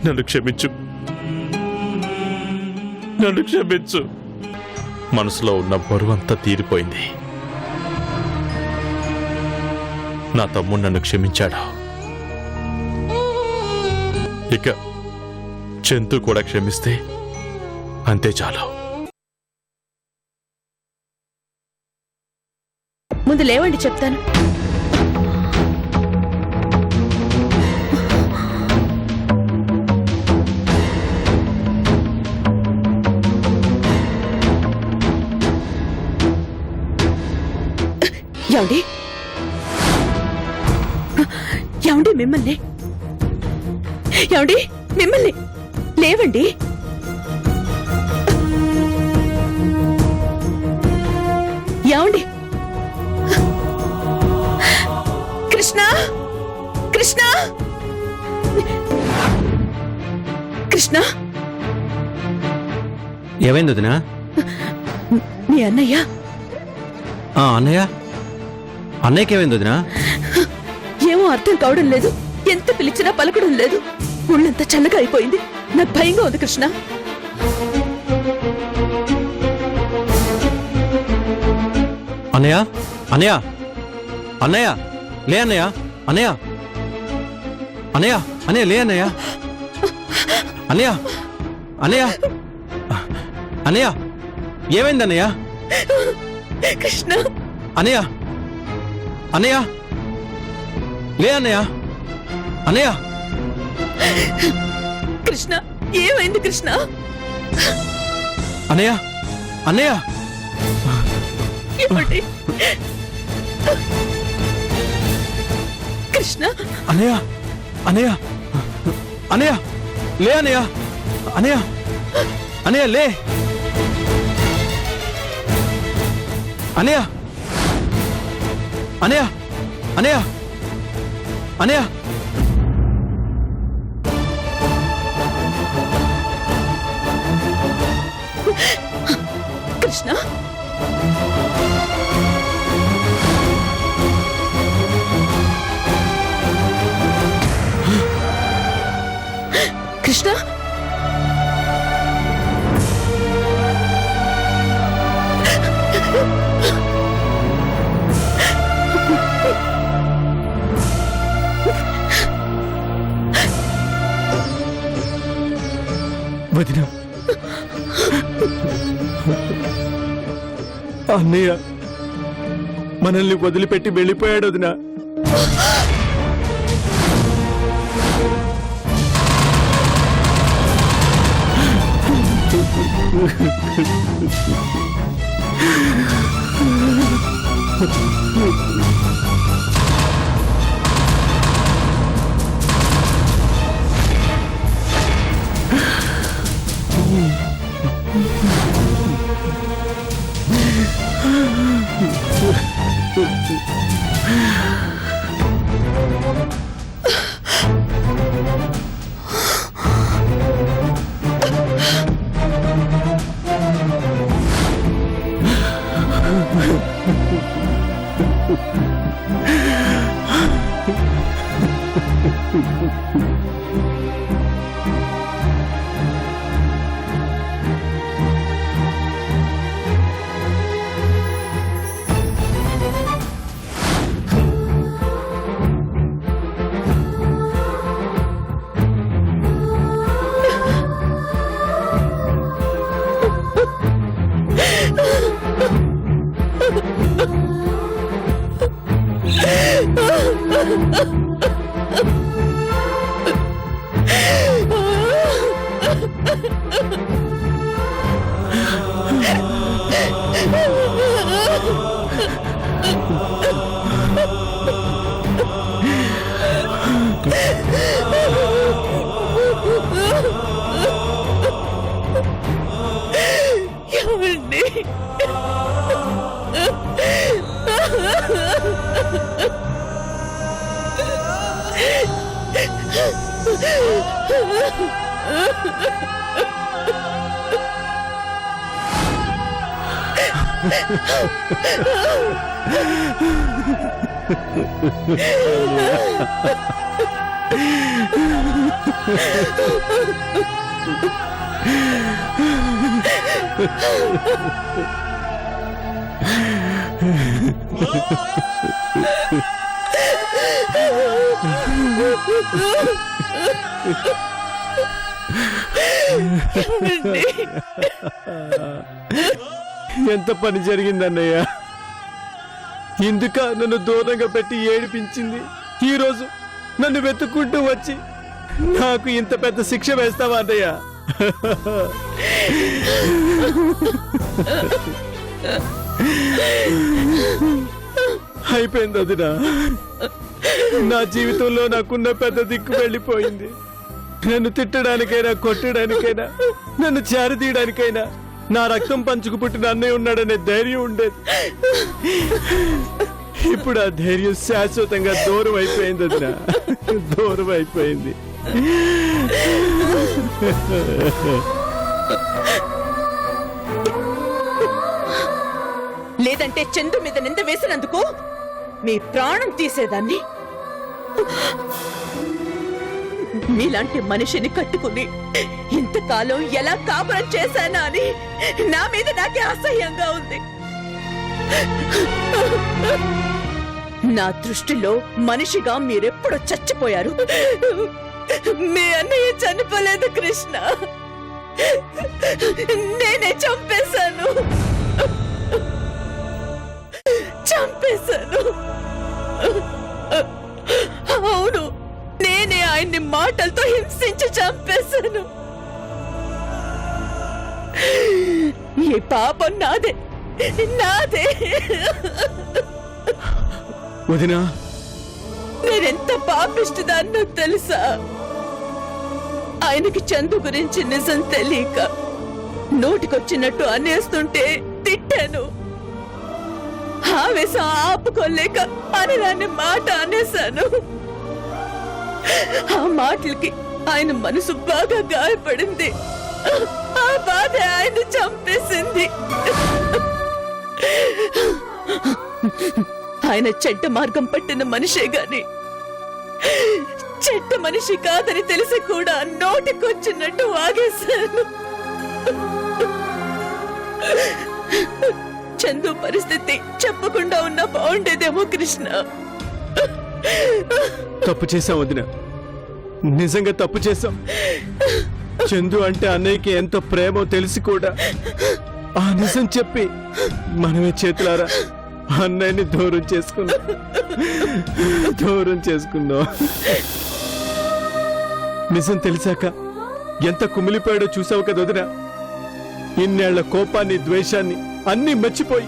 నన్ను క్షమించు, నన్ను క్షమించు. మనసులో ఉన్న బరువంతా తీరిపోయింది. నా తమ్ముడు నన్ను క్షమించాడు. ఇక చందు కూడా క్షమిస్తే అంతే చాలు. ముందు లేవండి చెప్తాను. ఏమండి ఏమండి మిమ్మల్ని, ఏమండి మిమ్మల్ని, లేవండి. ఏమండి కృష్ణ, కృష్ణ, కృష్ణ. ఏమైంది వదినా? మీ అన్నయ్య. అన్నయ్య, అన్నయ్యకి ఏమైంది వదినా? ఏమో అర్థం కావడం లేదు. ఎంత పిలిచినా పలకడం లేదు. ఒళ్ళంతా చల్లగా అయిపోయింది. నాకు భయంగా ఉంది కృష్ణ. అన్నయ్య, అన్నయ్య, అన్నయ్య లే అన్నయ్య, అన్నయ్య, అన్నయ్య, అన్నయ్య లే అన్నయ్య, అన్నయ్య, అన్నయ్య, అన్నయ్య ఏమైంది అన్నయ్య? కృష్ణ, అన్నయ్య, అన్నయ్య లే అన్నయ్య, అన్నయ్య. కృష్ణ ఏమైంది కృష్ణ? అన్నయ్య, అన్నయ్య. ఏమండి కృష్ణ? అన్నయ్య, అన్నయ్య, అన్నయ్య లే అన్నయ్య, అన్నయ్య, అన్నయ్య లే, అన్నయ్య, అన్నయ్య, అన్నయ్య, అన్నయ్య. కృష్ణ కృష్ణ వదినా, అన్నయ్య మనల్ని వదిలిపెట్టి వెళ్ళిపోయాడు వదినా. ఎంత పని జరిగిందన్నయ్య. ఇందుక నన్ను దూరంగా పెట్టి ఏడిపించింది. ఈరోజు నన్ను వెతుక్కుంటూ వచ్చి నాకు ఇంత పెద్ద శిక్ష వేస్తావా అన్నయ్య? అయిపోయింది వదినా. నా జీవితంలో నాకున్న పెద్ద దిక్కు వెళ్ళిపోయింది. నన్ను తిట్టడానికైనా కొట్టడానికైనా నన్ను చేరదీయడానికైనా నా రక్తం పంచుకు పుట్టిన అన్నయ్య ఉన్నాడనే ధైర్యం ఉండేది. ఇప్పుడు ఆ ధైర్యం శాశ్వతంగా దూరం అయిపోయింది వదినా, దూరం అయిపోయింది. లేదంటే చందు మీద నింద వేసినందుకు మీ ప్రాణం తీసేదాన్ని. మీలాంటి మనిషిని కట్టుకుని ఇంతకాలం ఎలా కాపురం చేశానా అని నా మీద నాకే అసహ్యంగా ఉంది. నా దృష్టిలో మనిషిగా మీరెప్పుడు చచ్చిపోయారు. మీ అన్నయ్య చనిపోలేదు కృష్ణ, నేనే చంపేశాను. అవును, నేనే ఆయన్ని మాటలతో హింసించి చంపేశాను. ఈ పాపం నాదే, నాదే. వదినా, నేనెంత పాపిష్టిదాన్నో తెలుసా? ఆయనకి చందు గురించి నిజం తెలియక నోటికొచ్చినట్టు అనేస్తుంటే తిట్టాను. ఆవేశం ఆపుకోలేక అనరాని మాట అనేశాను. ఆ మాటలకి ఆయన మనసు బాగా గాయపడింది. ఆ బాధ ఆయన చంపేసింది. ఆయన చెడ్డ మార్గం పట్టిన మనిషే గాని చెడ్డ మనిషి కాదని తెలిసి కూడా నోటికొచ్చినట్టు వాగేశాను. చందు పరిస్థితి చెప్పకుండా ఉన్నా బాగుండేదేమో కృష్ణ. తప్పు చేశాం వదినా, నిజంగా తప్పు చేశాం. చందు అంటే అన్నయ్యకి ఎంత ప్రేమో తెలిసి కూడా ఆ నిజం చెప్పి మనమే చేతులారా అన్నయ్యని దూరం చేసుకున్నాం. నిజం తెలిసాక ఎంత కుమిలిపోయాడో చూసావు కదా వదినా. ఇన్నేళ్ల కోపాన్ని ద్వేషాన్ని అన్నీ మర్చిపోయి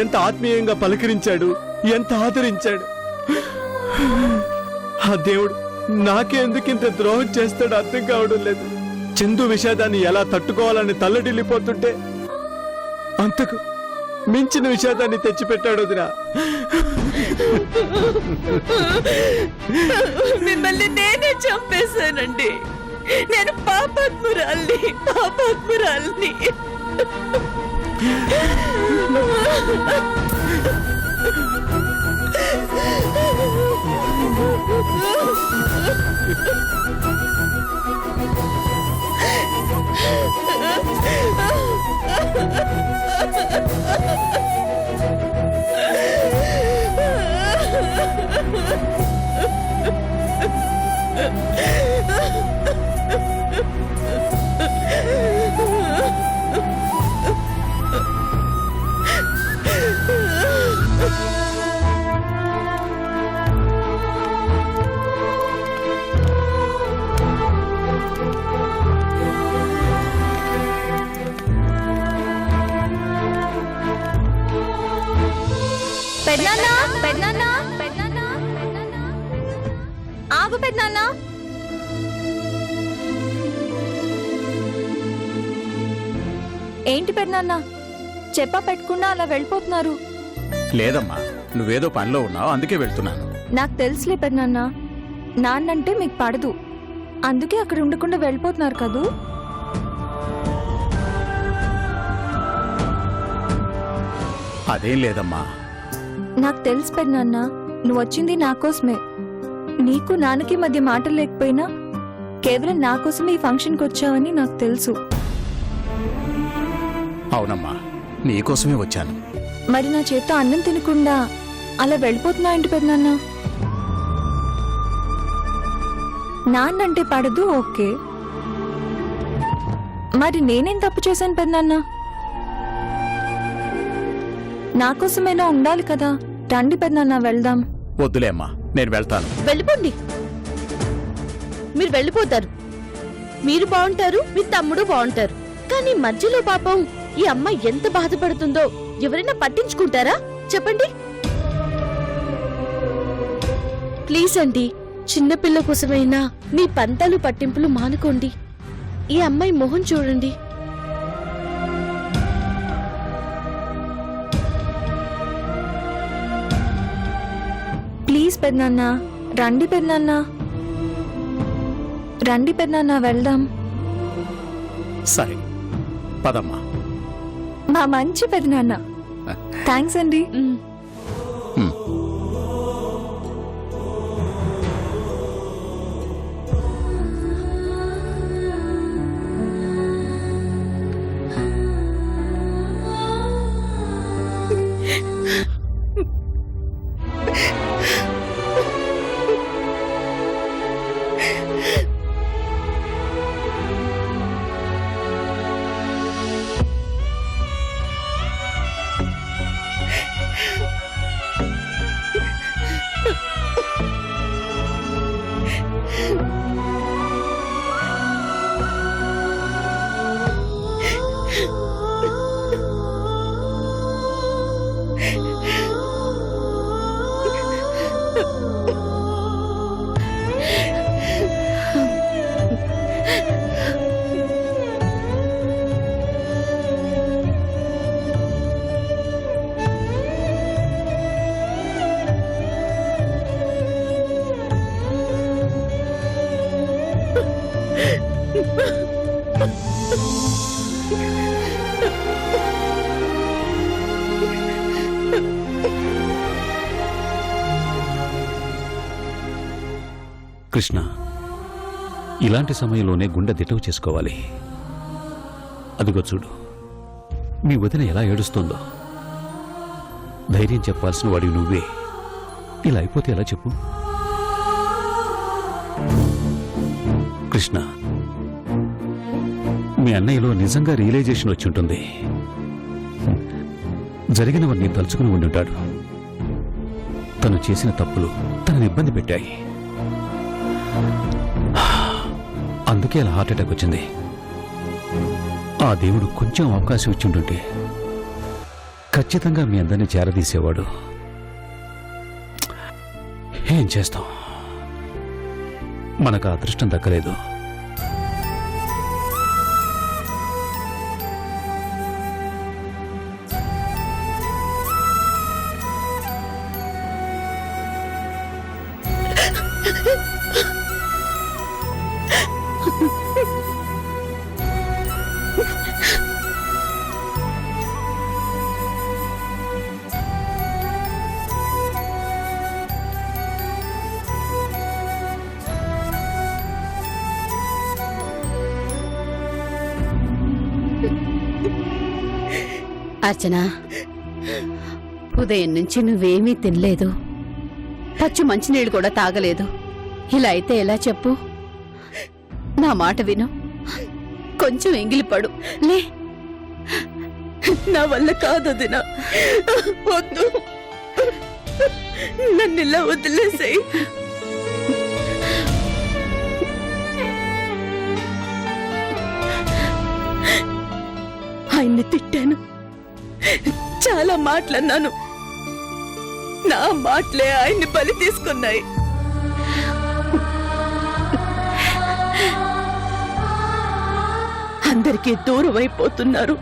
ఎంత ఆత్మీయంగా పలకరించాడు, ఎంత ఆదరించాడు. ఆ దేవుడు నాకే ఎందుకింత ద్రోహం చేస్తాడో అర్థం కావడం లేదు. చందు విషాదాన్ని ఎలా తట్టుకోవాలని తల్లడిల్లిపోతుంటే అంతకు మించిన విషాదాన్ని తెచ్చిపెట్టాడు వదినా. మిమ్మల్ని నేనే చంపేశానండి. నేను పాపాత్మురాల్ని. ఆగు పెద్దనాన్న. ఏంటి పెద్దనాన్న, చెప్పా పెట్టకుండా అలా వెళ్ళిపోతున్నారు? లేదమ్మా, నువ్వేదో పనిలో ఉన్నావు, అందుకే వెళ్తున్నాను. నాకు తెలుసులే పెద్దనాన్న, నాన్నంటే మీకు పడదు, అందుకే అక్కడ ఉండకుండా వెళ్ళిపోతున్నారు కదూ. అదేం లేదమ్మా. నాకు తెలుసు పెద్దనాన్న, నువ్వు వచ్చింది నా కోసమే. నీకు నాన్నకి మధ్య మాట లేకపోయినా కేవలం నా కోసం ఈ ఫంక్షన్కి వచ్చావని నాకు తెలుసు. అవునమ్మా, నీకోసమే వచ్చాను. మరి నా చేత్తో అన్నం తినకుండా అలా వెళ్ళిపోతున్నా ఏంటి పెద్దనాన్న? నాన్నంటే పడదు, ఓకే. మరి నేనేం తప్పు చేశాను పెద్దనాన్న? నా కోసమైనా ఉండాలి కదా. రండి పెద్దనాన్న, వెళ్దాం. వద్దులే అమ్మా, నేను వెళ్తాను. వెళ్ళిపోండి. మీరు వెళ్ళిపోతారు, మీరు బాగుంటారు, మీ తమ్ముడు బాగుంటారు. కానీ మధ్యలో పాపం ఈ అమ్మాయి ఎంత బాధపడుతుందో ఎవరైనా పట్టించుకుంటారా చెప్పండి? ప్లీజ్ అండి, చిన్నపిల్ల కోసమైనా మీ పంతాలు పట్టింపులు మానుకోండి. ఈ అమ్మాయి మొహం చూడండి. ప్లీజ్ పెద్దనాన్న, రండి పెద్దనాన్న, రండి పెద్దనాన్న, వెళ్దాం. సరే పదమ్మా. మా మంచి పెద్దనాన్న. థ్యాంక్స్ అండి. ఉమ్. కృష్ణ, ఇలాంటి సమయంలోనే గుండె దిటవు చేసుకోవాలి. అదిగో చూడు, మీ వదిన ఎలా ఏడుస్తోందో. ధైర్యం చెప్పాల్సిన వాడివి నువ్వే. ఇలా అయిపోతే ఎలా చెప్పు? కృష్ణ, మీ అన్నయ్యలో నిజంగా రియలైజేషన్ వచ్చి ఉంటుంది. జరిగినవన్నీ తలుచుకుని ఉండి ఉంటాడు. తను చేసిన తప్పులు తనని ఇబ్బంది పెట్టాయి. అందుకే అలా హార్ట్ అటాక్ వచ్చింది. ఆ దేవుడు కొంచెం అవకాశం ఇచ్చి ఉంటుంటే ఖచ్చితంగా మీ అందరినీ చేరదీసేవాడు. ఏం చేస్తాం, మనకు ఆ అదృష్టం దక్కలేదు. అర్చన, ఉదయం నుంచి నువ్వేమీ తినలేదు, పచ్చి మంచినీళ్ళు కూడా తాగలేదు. ఇలా అయితే ఎలా చెప్పు? నా మాట విను, కొంచెం ఎంగిలిపడు లే. నా వల్ల కాదు దినా, వద్దు, నన్నిలా వదిలేసాయి. ఆయన్ని తిట్టాను, చాలా మాటలన్నాను. నా మాటలే ఆయన్ని బలి తీసుకున్నాయి. అందరికీ దూరం అయిపోతున్నారు,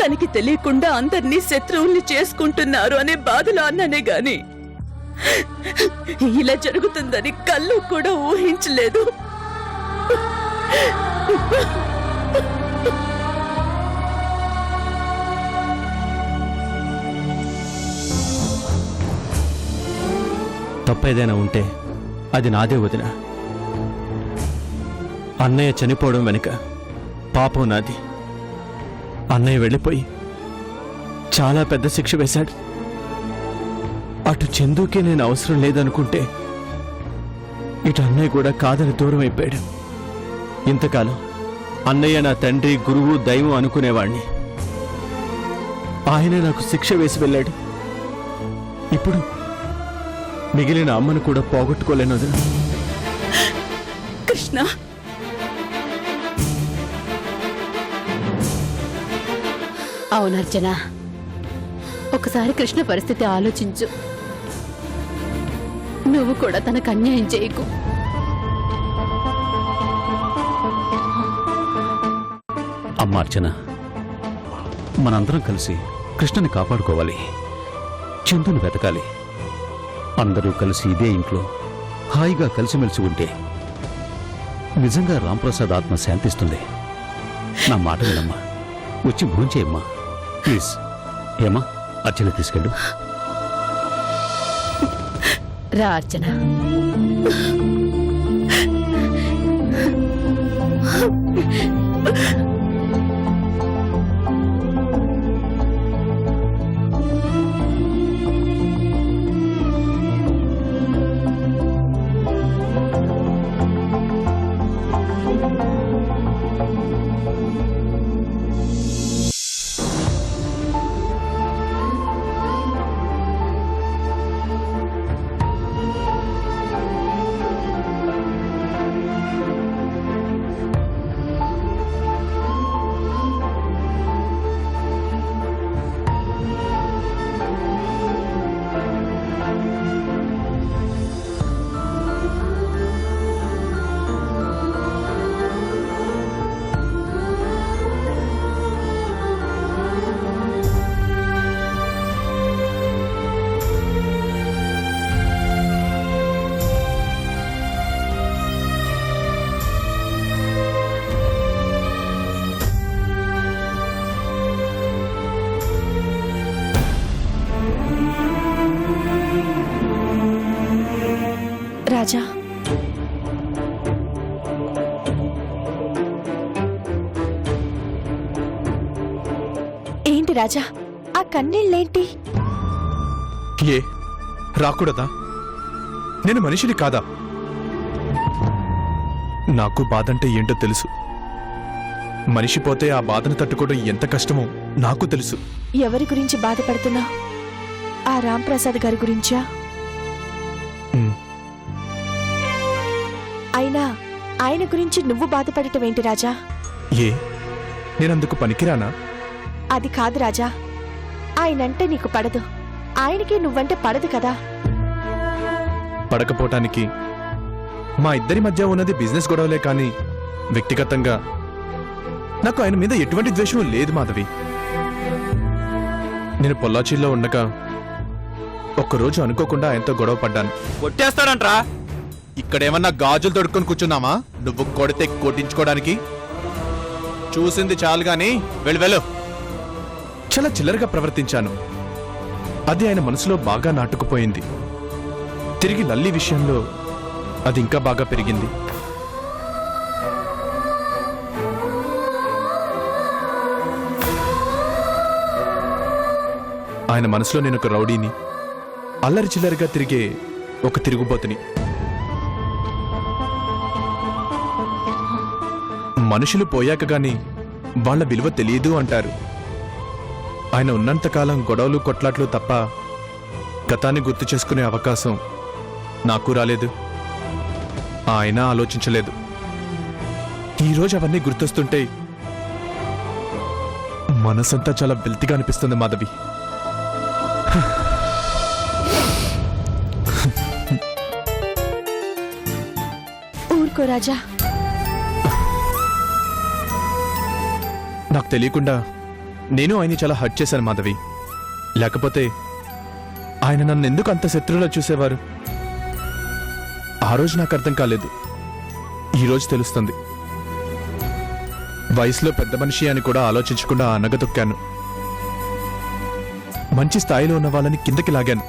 తనకి తెలియకుండా అందరినీ శత్రువుల్ని చేసుకుంటున్నారు అనే బాధలో అన్నానే గాని ఇలా జరుగుతుందని కళ్ళు కూడా ఊహించలేదు. తప్పేదైనా ఉంటే అది నాదే వదిన. అన్నయ్య చనిపోవడం వెనుక పాపం నాది. అన్నయ్య వెళ్ళిపోయి చాలా పెద్ద శిక్ష వేశాడు. అటు చందుకే నేను అవసరం లేదనుకుంటే ఇటు అన్నయ్య కూడా కాదని దూరం అయిపోయాడు. ఇంతకాలం అన్నయ్య నా తండ్రి, గురువు, దైవం అనుకునేవాణ్ణి. ఆయనే నాకు శిక్ష వేసి వెళ్ళాడు. ఇప్పుడు మిగిలిన అమ్మను కూడా పోగొట్టుకోలేను వదిన. కృష్ణ, అవునర్చన, ఒకసారి కృష్ణ పరిస్థితి ఆలోచించు. నువ్వు కూడా తనకు అన్యాయం చేయకు. అమ్మ అర్చన, మనందరం కలిసి కృష్ణని కాపాడుకోవాలి. చందుని వెతకాలి. అందరూ కలిసి ఇదే ఇంట్లో హాయిగా కలిసిమెలిసి ఉంటే నిజంగా రాంప్రసాద్ ఆత్మ శాంతిస్తుంది. నా మాట వినమ్మా, వచ్చి భోంచేయమ్మా ప్లీజ్. ఏమా, అర్చన తీసుకెళ్ళు. రా అర్చన. రాజా, ఏంటి రాజా ఆ కన్నీళ్ళేంటి? ఏ రాకూడదా? నేను మనిషిని కాదా? నాకు బాధంటే ఏంటో తెలుసు. మనిషి పోతే ఆ బాధను తట్టుకోవడం ఎంత కష్టమో నాకు తెలుసు. ఎవరి గురించి బాధపడుతున్నా? ఆ రాంప్రసాద్ గారి గురించా? ఉమ్, అయినా ఆయన గురించి నువ్వు బాధపడటం ఏంటి రాజా? ఏ నేనందుకు పనికిరానా? అది కాదు రాజా, ఆయనంటే నీకు పడదు, ఆయనకి నువ్వంటే పడదు కదా. పడకపోవటానికి మా ఇద్దరి మధ్య ఉన్నది బిజినెస్ గొడవలే కానీ వ్యక్తిగతంగా నాకు ఆయన మీద ఎటువంటి ద్వేషం లేదు మాధవి. నేను పొల్లాచిలో ఉండగా ఒక్కరోజు అనుకోకుండా ఆయనతో గొడవ పడ్డాను. కొట్టేస్తాడంట్రా. ఇక్కడేమన్నా గాజులు తొడుక్కొని కూర్చున్నామా నువ్వు కొడితే కొట్టించుకోవడానికి? చూసింది చాలు గాని వెళ్ళు. చాలా చిల్లరగా ప్రవర్తించాను. అది ఆయన మనసులో బాగా నాటుకుపోయింది. తిరిగి లల్లి విషయంలో అది ఇంకా బాగా పెరిగింది. ఆయన మనసులో నేను ఒక రౌడీని, అల్లరి చిల్లరిగా తిరిగే ఒక తిరుగుబోతుని. మనుషులు పోయాక గాని వాళ్ళ విలువ తెలియదు అంటారు. ఆయన ఉన్నంతకాలం గొడవలు కొట్లాట్లు తప్ప గతాన్ని గుర్తు చేసుకునే అవకాశం నాకు రాలేదు. ఆయన ఆలోచించలేదు. ఈరోజు అవన్నీ గుర్తొస్తుంటే మనసంతా చాలా వెల్తిగా అనిపిస్తుంది మాధవి. ఊరుకో రాజా. నాకు తెలియకుండా నేను ఆయన్ని చాలా హర్ట్ చేశాను మాధవి. లేకపోతే ఆయన నన్ను ఎందుకు అంత శత్రువులా చూసేవారు? ఆ రోజు నాకు అర్థం కాలేదు. ఈరోజు తెలుస్తుంది. వయసులో పెద్ద మనిషి అని కూడా ఆలోచించకుండా అనగతొక్కాను. మంచి స్థాయిలో ఉన్న వాళ్ళని కిందకి లాగాను.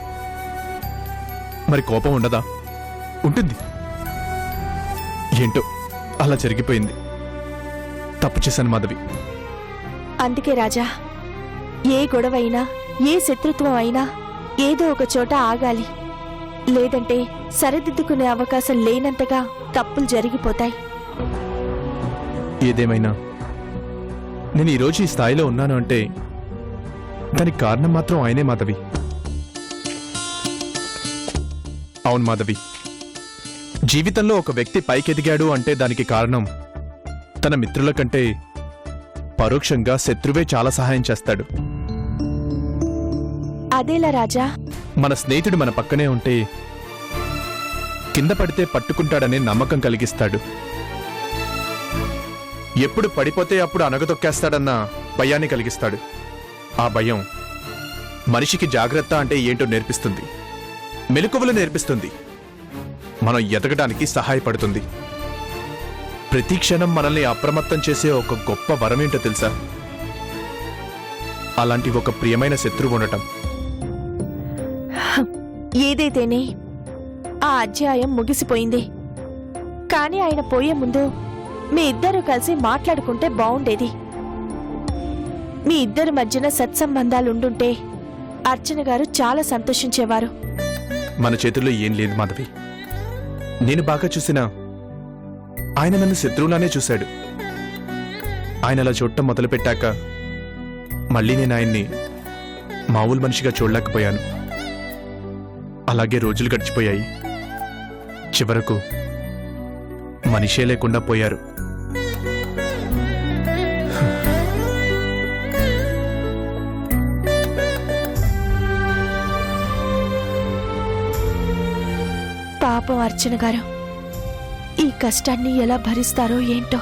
మరి కోపం ఉండదా? ఉంటుంది. ఏంటో అలా జరిగిపోయింది. తప్పు చేశాను మాధవి. అందుకే రాజా, ఏ గొడవైనా ఏ శత్రుత్వం అయినా ఏదో ఒక చోట ఆగాలి. లేదంటే సరిదిద్దుకునే అవకాశం లేనంతగా తప్పులు జరిగిపోతాయి. ఏదేమైనా నేను ఈరోజు ఈ స్థాయిలో ఉన్నాను అంటే దానికి కారణం మాత్రం ఆయనే మాధవి. అవును మాధవి, జీవితంలో ఒక వ్యక్తి పైకెదిగాడు అంటే దానికి కారణం తన మిత్రుల కంటే పరోక్షంగా శత్రువే చాలా సహాయం చేస్తాడు. అదేలా రాజా? మన స్నేహితుడు మన పక్కనే ఉంటే కింద పడితే పట్టుకుంటాడనే నమ్మకం కలిగిస్తాడు. ఎప్పుడు పడిపోతే అప్పుడు అనగదొక్కేస్తాడన్న భయాన్ని కలిగిస్తాడు. ఆ భయం మనిషికి జాగ్రత్త అంటే ఏంటో నేర్పిస్తుంది, మెలకువలు నేర్పిస్తుంది, మనం ఎదగడానికి సహాయపడుతుంది. ప్రతి క్షణం మనల్ని అప్రమత్తం చేసే ఒక గొప్ప వరమేంటో తెలుసా? అలాంటి ఒక ప్రియమైన శత్రువు ఉండటం. ఏదైతేనే ఆ అధ్యాయం ముగిసిపోయింది. కానీ ఆయన పోయే ముందు మీ ఇద్దరూ కలిసి మాట్లాడుకుంటే బావుండేది. మీ ఇద్దరి మధ్యన సత్సంబంధాలుండుంటే అర్చన గారు చాలా సంతోషించేవారు. మన చేతుల్లో ఏం లేదు మాధవి. నేను బాగా చూసినా ఆయన నన్ను శత్రువులానే చూశాడు. ఆయన అలా చూడటం మొదలుపెట్టాక మళ్ళీ నేను ఆయన్ని మామూలు మనిషిగా చూడలేకపోయాను. అలాగే రోజులు గడిచిపోయాయి. చివరకు మనిషే లేకుండా పోయారు. పాపం అర్చన గారు ఈ కష్టాన్ని ఎలా భరిస్తారో ఏంటో.